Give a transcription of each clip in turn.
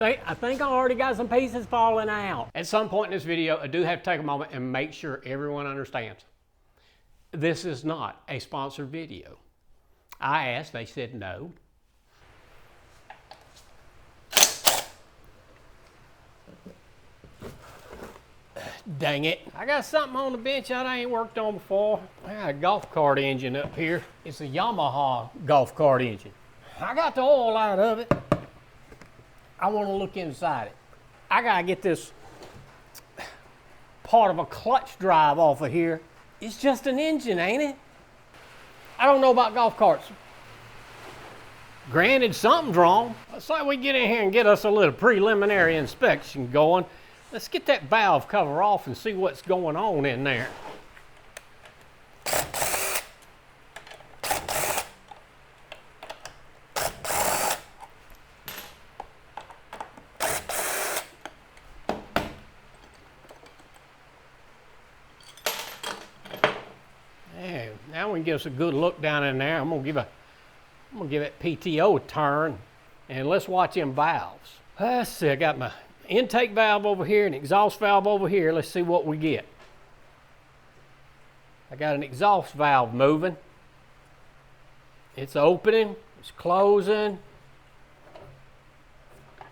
I think I already got some pieces falling out. At some point in this video, I do have to take a moment and make sure everyone understands. This is not a sponsored video. I asked, they said no. Dang it. I got something on the bench that I ain't worked on before. I got a golf cart engine up here. It's a Yamaha golf cart engine. I got the oil out of it. I want to look inside it. I gotta get this part of a clutch drive off of here. It's just an engine, ain't it? I don't know about golf carts. Granted, something's wrong. Let's say we get in here and get us a little preliminary inspection going. Let's get that valve cover off and see what's going on in there. Now we can give us a good look down in there. I'm gonna give that PTO a turn, and let's watch them valves. Let's see, I got my intake valve over here and exhaust valve over here. Let's see what we get. I got an exhaust valve moving. It's opening, it's closing.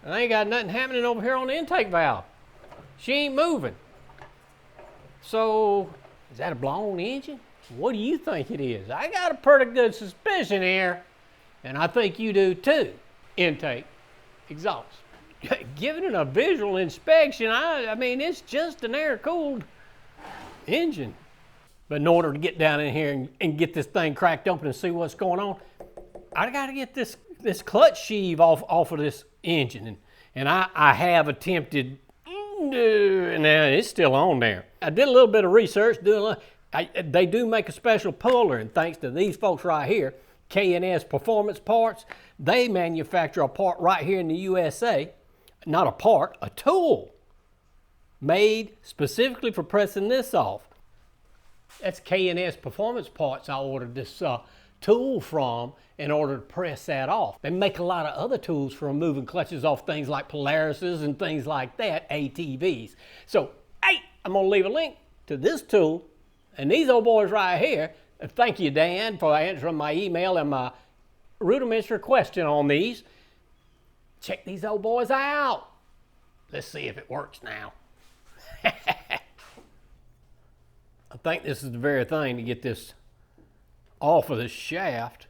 And I ain't got nothing happening over here on the intake valve. She ain't moving. So, is that a blown engine? What do you think it is? I got a pretty good suspicion here, and I think you do too. Intake, exhaust. Giving it a visual inspection, I mean, it's just an air-cooled engine. But in order to get down in here and get this thing cracked open and see what's going on, I got to get this clutch sheave off of this engine. And I have attempted, and it's still on there. I did a little bit of research, they do make a special puller, and thanks to these folks right here, KNS Performance Parts, they manufacture a part right here in the USA, not a part, a tool, made specifically for pressing this off. That's KNS Performance Parts I ordered this tool from in order to press that off. They make a lot of other tools for removing clutches off things like Polarises and things like that, ATVs. So, hey, I'm gonna leave a link to this tool and these old boys right here. Thank you, Dan, for answering my email and my rudimentary question on these. Check these old boys out. Let's see if it works now. I think this is the very thing to get this off of the shaft.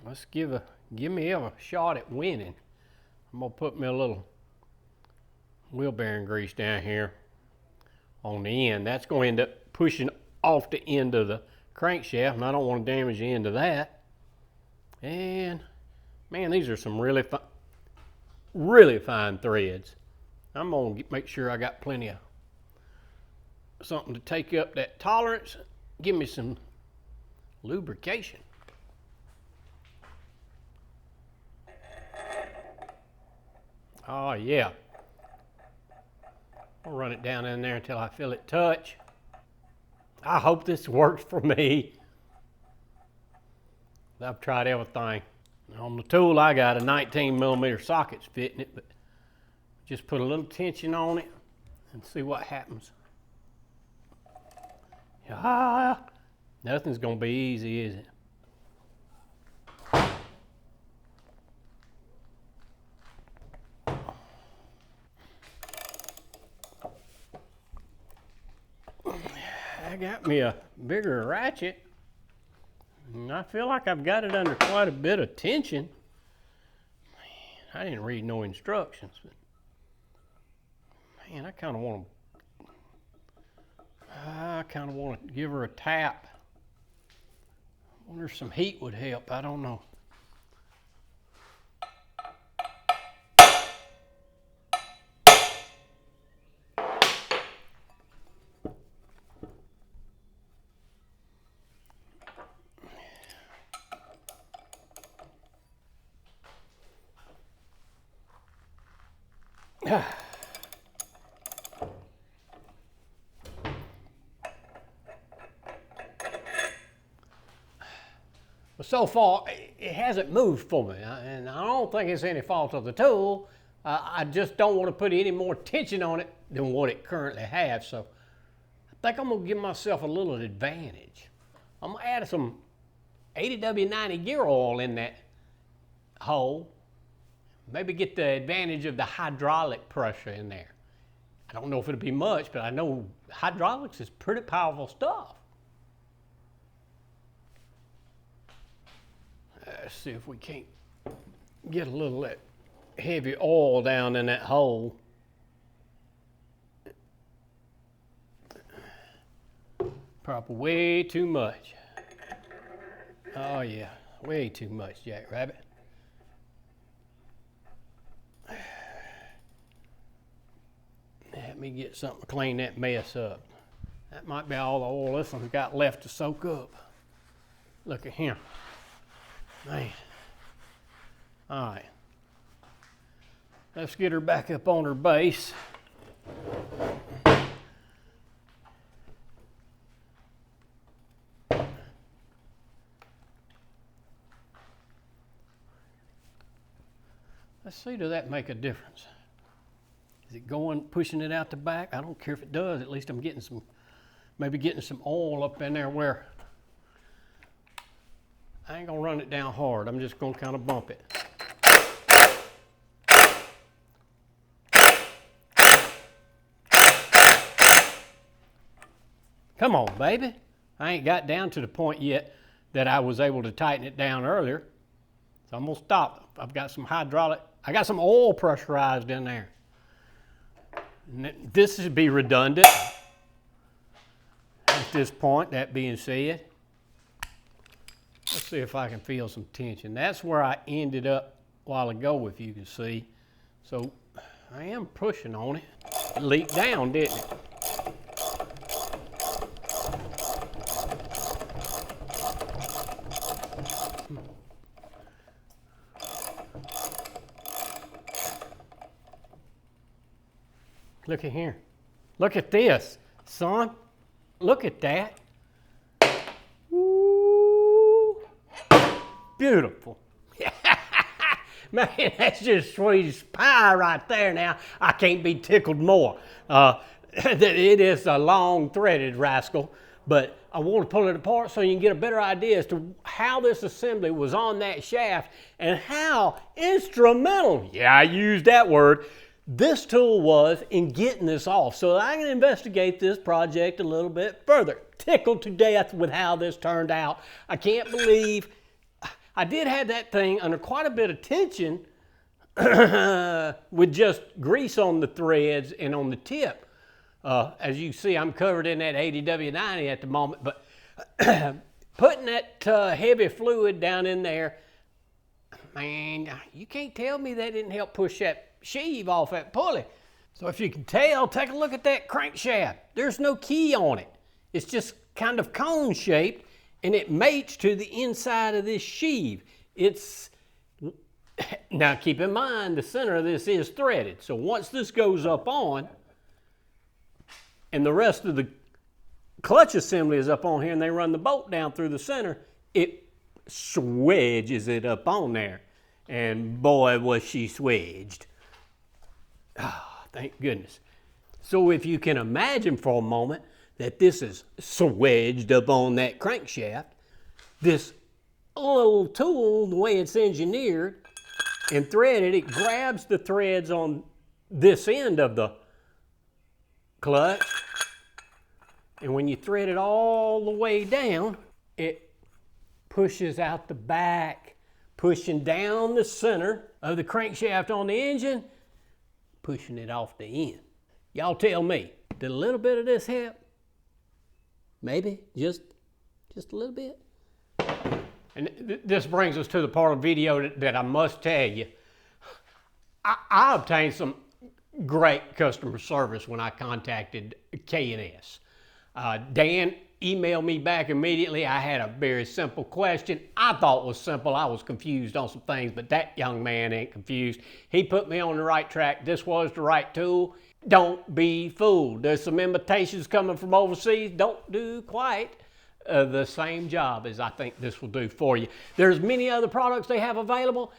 Let's give me a shot at winning. I'm gonna put me a little wheel bearing grease down here on the end. That's going to end up pushing off the end of the crankshaft, and I don't want to damage the end of that. And man, these are some really fine threads. I'm gonna make sure I got plenty of something to take up that tolerance. Give me some lubrication. Oh yeah. I'll run it down in there until I feel it touch. I hope this works for me. I've tried everything. On the tool I got a 19mm socket's fitting it, but just put a little tension on it and see what happens. Nothing's gonna be easy, is it? I got me a bigger ratchet, and I feel like I've got it under quite a bit of tension. Man, I didn't read no instructions, but man, I kind of want to give her a tap. I wonder if some heat would help. I don't know. So far, it hasn't moved for me, and I don't think it's any fault of the tool. I just don't want to put any more tension on it than what it currently has. So I think I'm gonna give myself a little advantage. I'm gonna add some 80W90 gear oil in that hole. Maybe get the advantage of the hydraulic pressure in there. I don't know if it'll be much, but I know hydraulics is pretty powerful stuff. Let's see if we can't get a little of that heavy oil down in that hole. Probably way too much. Oh yeah, way too much, Jackrabbit. Let me get something to clean that mess up. That might be all the oil this one's got left to soak up. Look at him. Man. All right. Let's get her back up on her base. Let's see, does that make a difference? Is it going, pushing it out the back? I don't care if it does. At least I'm getting some, maybe getting some oil up in there where I ain't gonna run it down hard. I'm just gonna kind of bump it. Come on, baby. I ain't got down to the point yet that I was able to tighten it down earlier. So I'm gonna stop. I've got some hydraulic, I got some oil pressurized in there. And this should be redundant at this point. That being said, let's see if I can feel some tension. That's where I ended up a while ago, if you can see. So I am pushing on it. It leaked down, didn't it? Look at here. Look at this, son. Look at that. Ooh. Beautiful. Man, that's just sweet as pie right there now. I can't be tickled more. It is a long threaded rascal, but I want to pull it apart so you can get a better idea as to how this assembly was on that shaft and how instrumental, yeah, I used that word, this tool was in getting this off. So I can investigate this project a little bit further. Tickled to death with how this turned out. I can't believe I did have that thing under quite a bit of tension with just grease on the threads and on the tip. As you see, I'm covered in that 80W90 at the moment, but putting that heavy fluid down in there, man, you can't tell me that didn't help push that sheave off that pulley. So if you can tell, take a look at that crankshaft. There's no key on it. It's just kind of cone shaped, and it mates to the inside of this sheave. Now keep in mind, the center of this is threaded. So once this goes up on, and the rest of the clutch assembly is up on here, and they run the bolt down through the center, it swedges it up on there. And boy, was she swedged. Oh, thank goodness. So if you can imagine for a moment that this is swedged up on that crankshaft, this little tool, the way it's engineered and threaded, it grabs the threads on this end of the clutch, and when you thread it all the way down, it pushes out the back, pushing down the center of the crankshaft on the engine, pushing it off the end. Y'all tell me, did a little bit of this help? Maybe, just a little bit. And this brings us to the part of the video that I must tell you. I obtained some great customer service when I contacted KNS. Dan emailed me back immediately. I had a very simple question. I thought was simple. I was confused on some things, but that young man ain't confused. He put me on the right track. This was the right tool. Don't be fooled. There's some imitations coming from overseas. Don't do quite the same job as I think this will do for you. There's many other products they have available.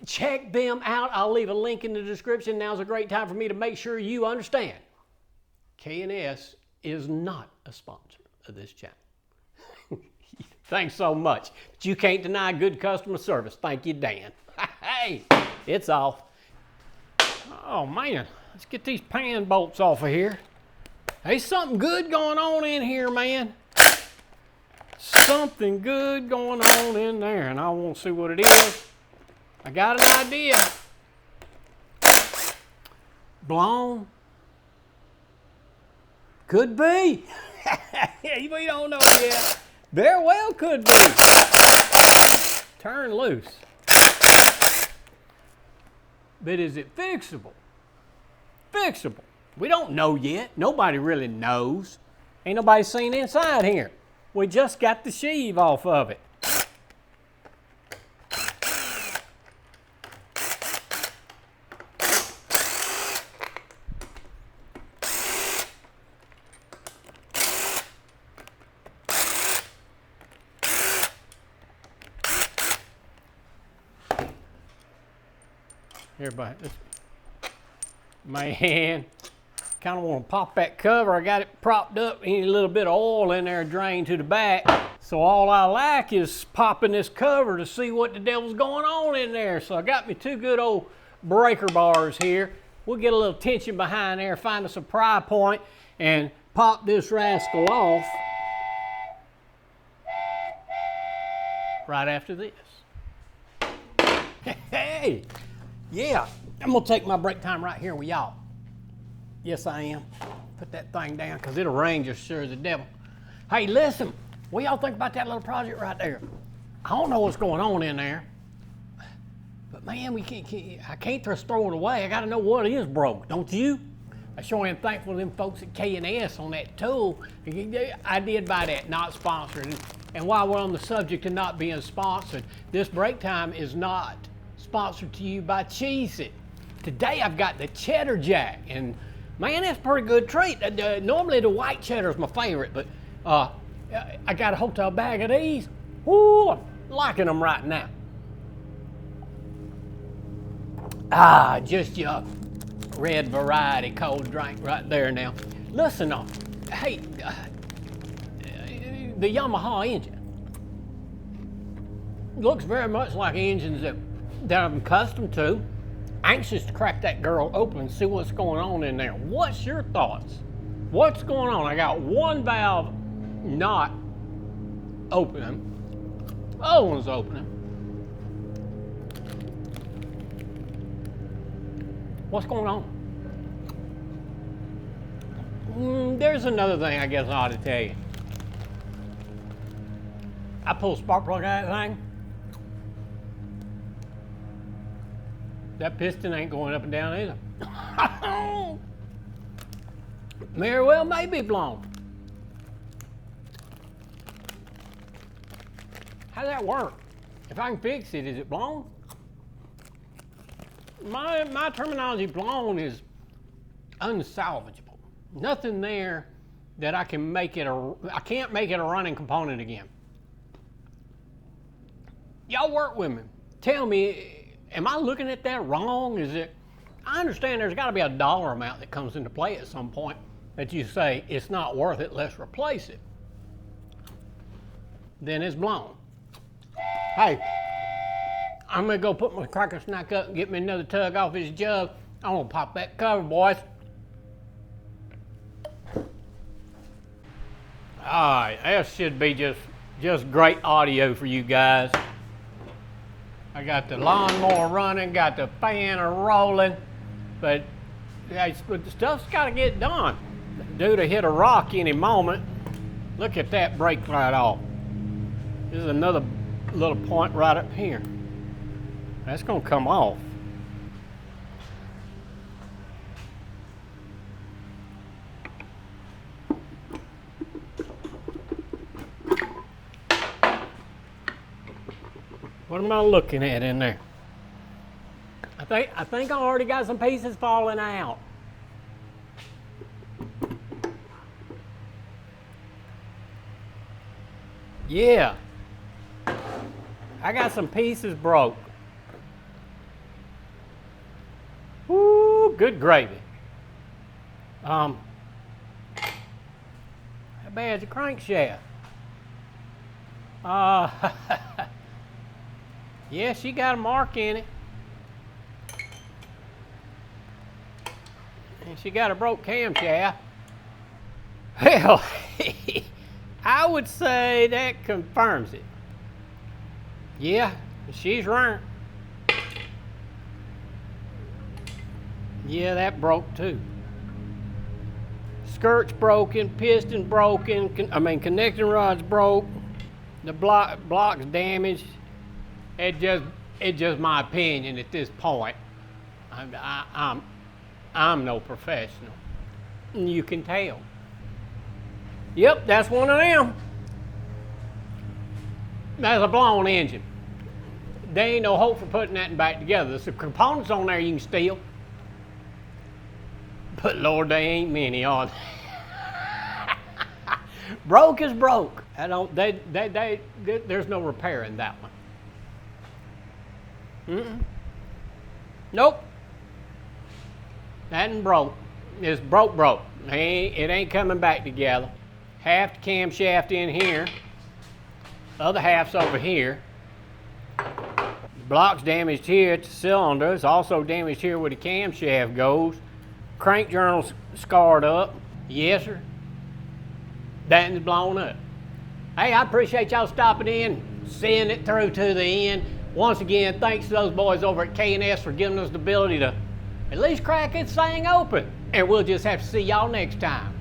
check them out. I'll leave a link in the description. Now's a great time for me to make sure you understand. KNS is not a sponsor of this channel. Thanks so much. But you can't deny good customer service. Thank you, Dan. Hey, it's off. Oh man, let's get these pan bolts off of here. There's something good going on in here, man. Something good going on in there, and I want to see what it is. I got an idea. Blown. Could be. We don't know yet. Very well could be. Turn loose. But is it fixable? Fixable. We don't know yet. Nobody really knows. Ain't nobody seen inside here. We just got the sheave off of it. Everybody, man, kind of want to pop that cover. I got it propped up. Need a little bit of oil in there drained to the back. So all I like is popping this cover to see what the devil's going on in there. So I got me two good old breaker bars here. We'll get a little tension behind there, find us a pry point, and pop this rascal off right after this. Hey! Yeah, I'm gonna take my break time right here with y'all. Yes, I am. Put that thing down because it'll rain just sure as the devil. Hey, listen, what y'all think about that little project right there? I don't know what's going on in there, but man, I can't just throw it away. I gotta know what is broke, don't you? I sure am thankful to them folks at KNS on that tool. I did buy that, not sponsored. And while we're on the subject of not being sponsored, this break time is not sponsored to you by Cheez-It. Today I've got the cheddar jack, and man, that's a pretty good treat. Normally the white cheddar is my favorite, but I got a hotel bag of these. Ooh, I'm liking them right now. Ah, just your red variety cold drink right there now. Listen on, hey, the Yamaha engine looks very much like engines that I'm accustomed to. Anxious to crack that girl open and see what's going on in there. What's your thoughts? What's going on? I got one valve not opening. The other one's opening. What's going on? There's another thing I guess I ought to tell you. I pulled a spark plug out of that thing. That piston ain't going up and down either. Very well may be blown. How does that work? If I can fix it, is it blown? My terminology blown is unsalvageable. Nothing there that I can make it I can't make it a running component again. Y'all work with me. Tell me, am I looking at that wrong? Is it? I understand there's got to be a dollar amount that comes into play at some point that you say it's not worth it, let's replace it. Then it's blown. Hey, I'm gonna go put my cracker snack up and get me another tug off his jug. I'm gonna pop that cover, boys. All right, that should be just great audio for you guys. I got the lawnmower running, got the fan rolling, but the stuff's got to get done. Due to hit a rock any moment. Look at that brake light off. This is another little point right up here. That's going to come off. What am I looking at in there? I think I already got some pieces falling out. Yeah. I got some pieces broke. good gravy. How bad's the crankshaft? Yeah, she got a mark in it. And she got a broke camshaft. Hell, I would say that confirms it. Yeah, she's right. Yeah, that broke too. Skirt's broken, piston broken, connecting rod's broke, the block's damaged. It's just my opinion at this point. I'm no professional. You can tell. Yep, that's one of them. That's a blown engine. There ain't no hope for putting that back together. There's some components on there you can steal. But Lord, they ain't many, are they? Broke is broke. There's no repair in that one. Nope. That ain't broke. It's broke. It ain't coming back together. Half the camshaft in here. Other half's over here. Block's damaged here at the cylinder. It's also damaged here where the camshaft goes. Crank journal's scarred up. Yes, sir. That one's blown up. Hey, I appreciate y'all stopping in, seeing it through to the end. Once again, thanks to those boys over at KNS for giving us the ability to at least crack this thing open. And we'll just have to see y'all next time.